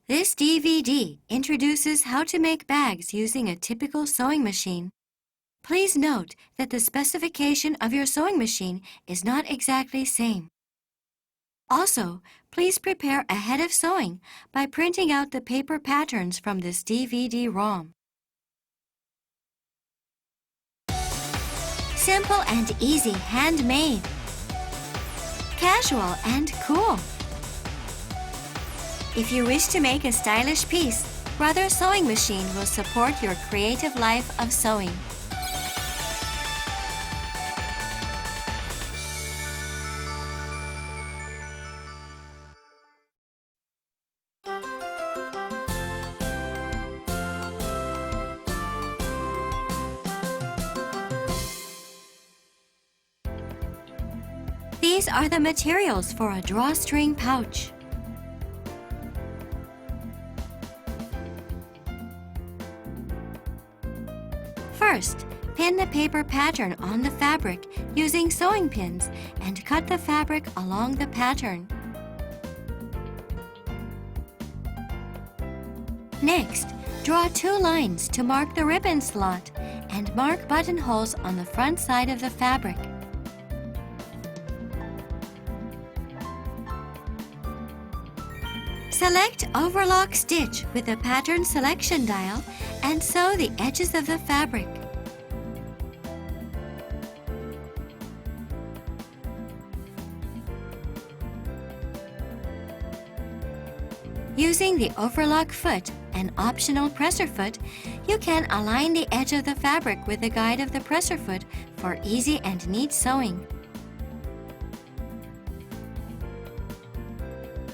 This DVD introduces how to make bags using a typical sewing machine. Please note that the specification of your sewing machine is not exactly same. Also, please prepare ahead of sewing by printing out the paper patterns from this DVD-ROM. Simple and easy handmade. Casual and cool. If you wish to make a stylish piece, Brother Sewing Machine will support your creative life of sewing. These are the materials for a drawstring pouch. First, pin the paper pattern on the fabric using sewing pins and cut the fabric along the pattern. Next, draw 2 lines to mark the ribbon slot and mark buttonholes on the front side of the fabric. Select overlock stitch with the pattern selection dial and sew the edges of the fabric. Using the overlock foot, an optional presser foot, you can align the edge of the fabric with the guide of the presser foot for easy and neat sewing.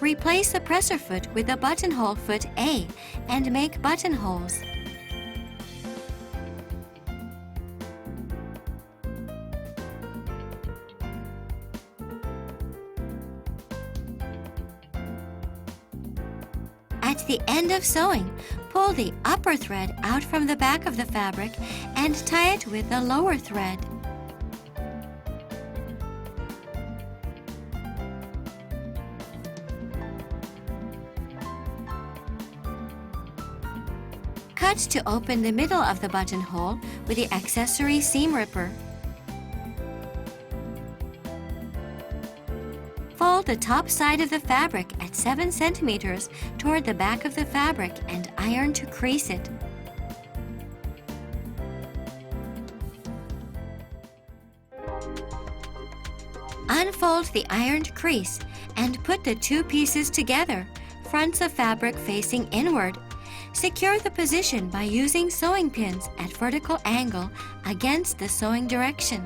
Replace the presser foot with the buttonhole foot A and make buttonholes. At the end of sewing, pull the upper thread out from the back of the fabric and tie it with the lower thread. Cut to open the middle of the buttonhole with the accessory seam ripper. Fold the top side of the fabric at 7 centimeters toward the back of the fabric and iron to crease it. Unfold the ironed crease and put the 2 pieces together, fronts of fabric facing inward. Secure the position by using sewing pins at vertical angle against the sewing direction.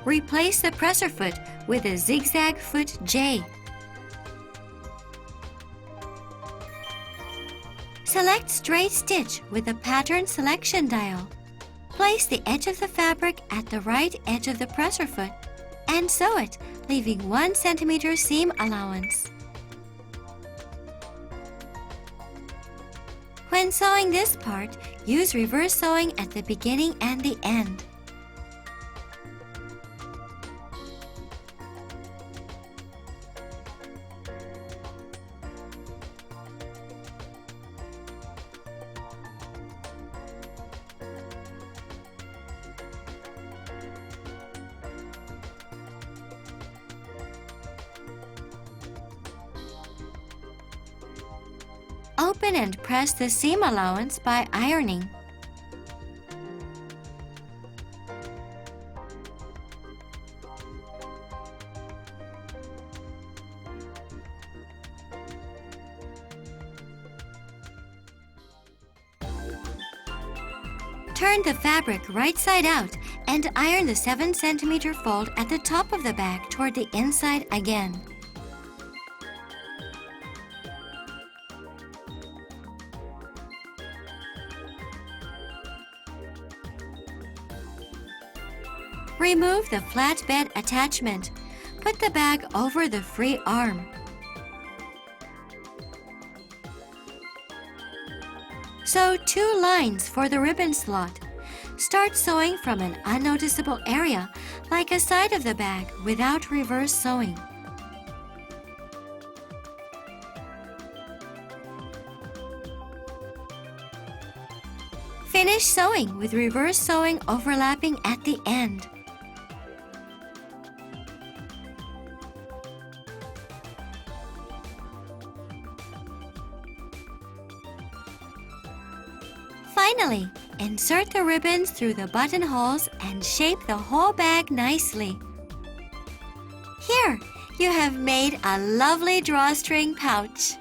Replace the presser foot with a zigzag foot J. Select straight stitch with the pattern selection dial. Place the edge of the fabric at the right edge of the presser foot and sew it, leaving 1 centimeter seam allowance. When sewing this part, use reverse sewing at the beginning and the end. Open and press the seam allowance by ironing. Turn the fabric right side out and iron the 7 centimeter fold at the top of the bag toward the inside again. Remove the flatbed attachment. Put the bag over the free arm. Sew 2 lines for the ribbon slot. Start sewing from an unnoticeable area, like a side of the bag, without reverse sewing. Finish sewing with reverse sewing overlapping at the end. Finally, insert the ribbons through the buttonholes and shape the whole bag nicely. Here, you have made a lovely drawstring pouch.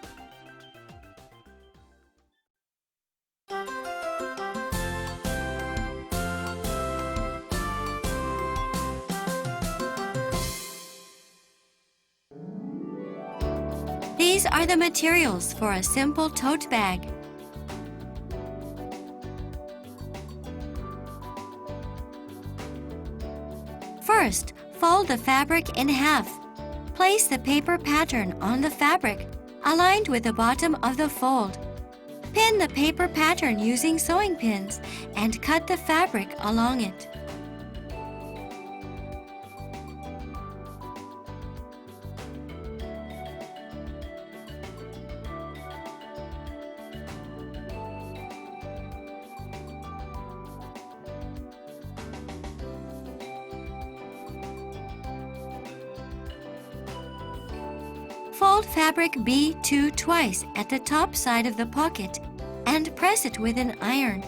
These are the materials for a simple tote bag. First, fold the fabric in half. Place the paper pattern on the fabric, aligned with the bottom of the fold. Pin the paper pattern using sewing pins and cut the fabric along it. Fold fabric B2 twice at the top side of the pocket and press it with an iron.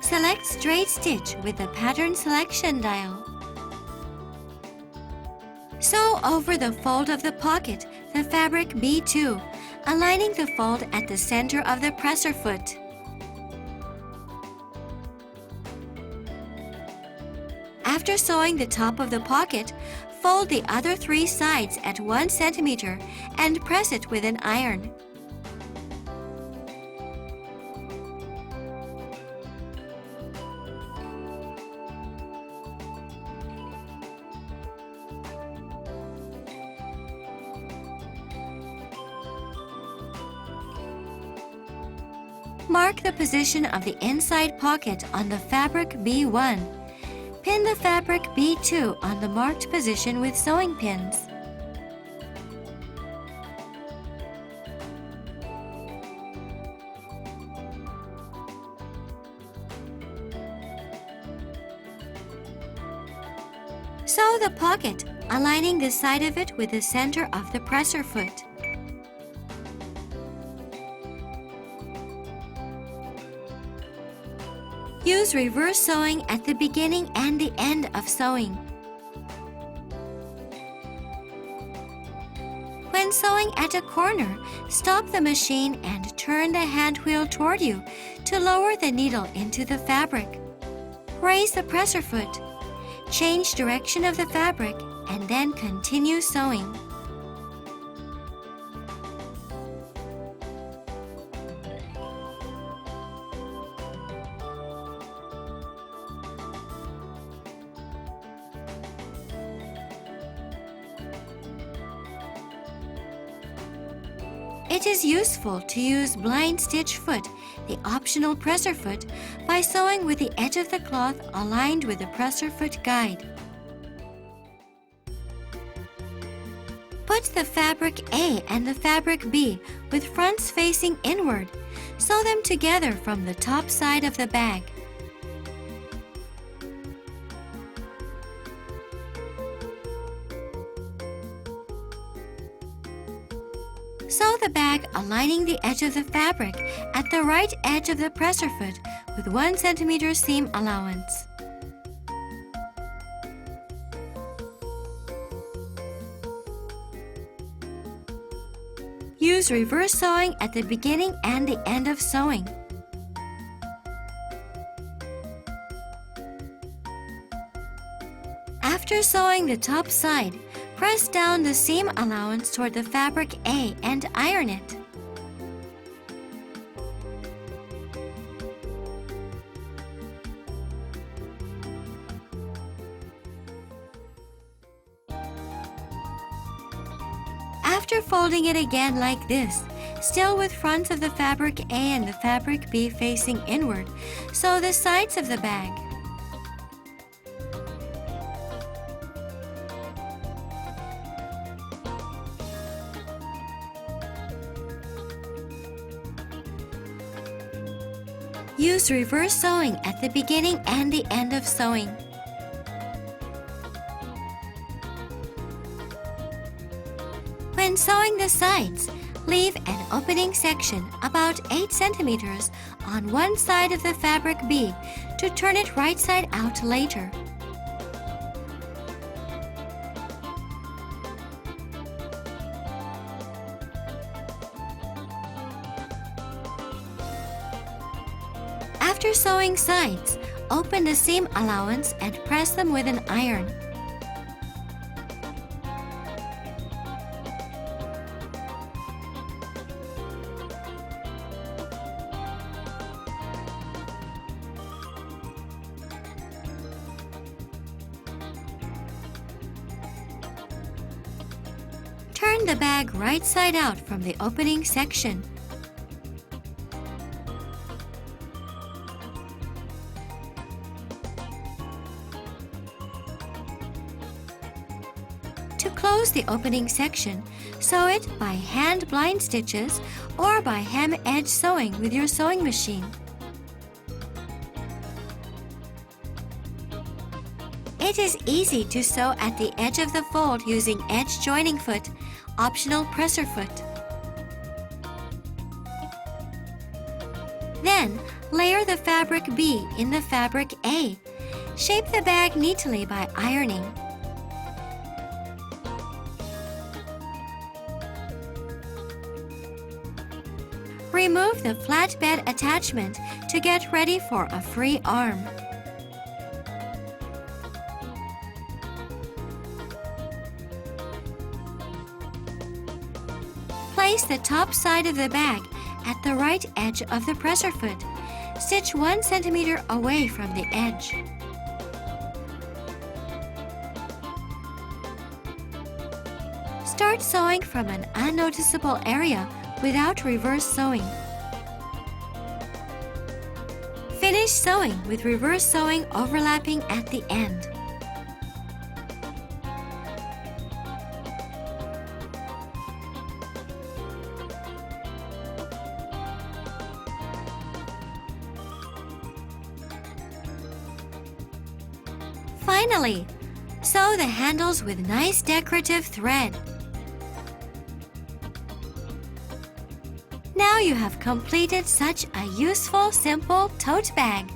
Select straight stitch with the pattern selection dial. Sew over the fold of the pocket the fabric B2, aligning the fold at the center of the presser foot. After sewing the top of the pocket, fold the other 3 sides at 1 centimeter and press it with an iron. Mark the position of the inside pocket on the fabric B1. Pin the fabric B2 on the marked position with sewing pins. Sew the pocket, aligning the side of it with the center of the presser foot. Use reverse sewing at the beginning and the end of sewing. When sewing at a corner, stop the machine and turn the hand wheel toward you to lower the needle into the fabric. Raise the presser foot. Change direction of the fabric and then continue sewing. It is useful to use blind stitch foot, the optional presser foot, by sewing with the edge of the cloth aligned with the presser foot guide. Put the fabric A and the fabric B with fronts facing inward. Sew them together from the top side of the bag. Sew the bag aligning the edge of the fabric at the right edge of the presser foot with 1 centimeter seam allowance. Use reverse sewing at the beginning and the end of sewing. After sewing the top side, press down the seam allowance toward the fabric A and iron it. After folding it again like this, still with fronts of the fabric A and the fabric B facing inward, sew the sides of the bag. Use reverse sewing at the beginning and the end of sewing. When sewing the sides, leave an opening section about 8 centimeters on one side of the fabric B to turn it right side out later. After sewing sides, open the seam allowance and press them with an iron. Turn the bag right side out from the opening section. To close the opening section, sew it by hand blind stitches or by hem edge sewing with your sewing machine. It is easy to sew at the edge of the fold using edge joining foot, optional presser foot. Then, layer the fabric B in the fabric A. Shape the bag neatly by ironing. Remove the flatbed attachment to get ready for a free arm. Place the top side of the bag at the right edge of the presser foot. Stitch 1 centimeter away from the edge. Start sewing from an unnoticeable area without reverse sewing. Finish sewing with reverse sewing overlapping at the end. Finally, sew the handles with nice decorative thread. Now you have completed such a useful, simple tote bag.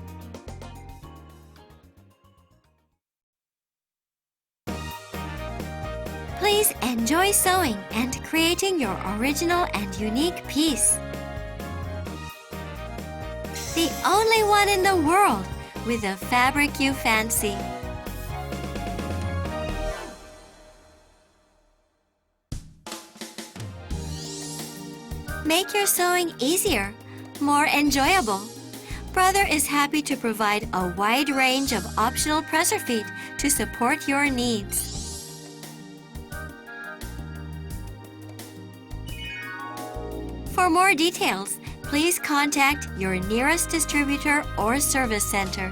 Please enjoy sewing and creating your original and unique piece. The only one in the world with the fabric you fancy. Make your sewing easier, more enjoyable. Brother is happy to provide a wide range of optional presser feet to support your needs. For more details, please contact your nearest distributor or service center.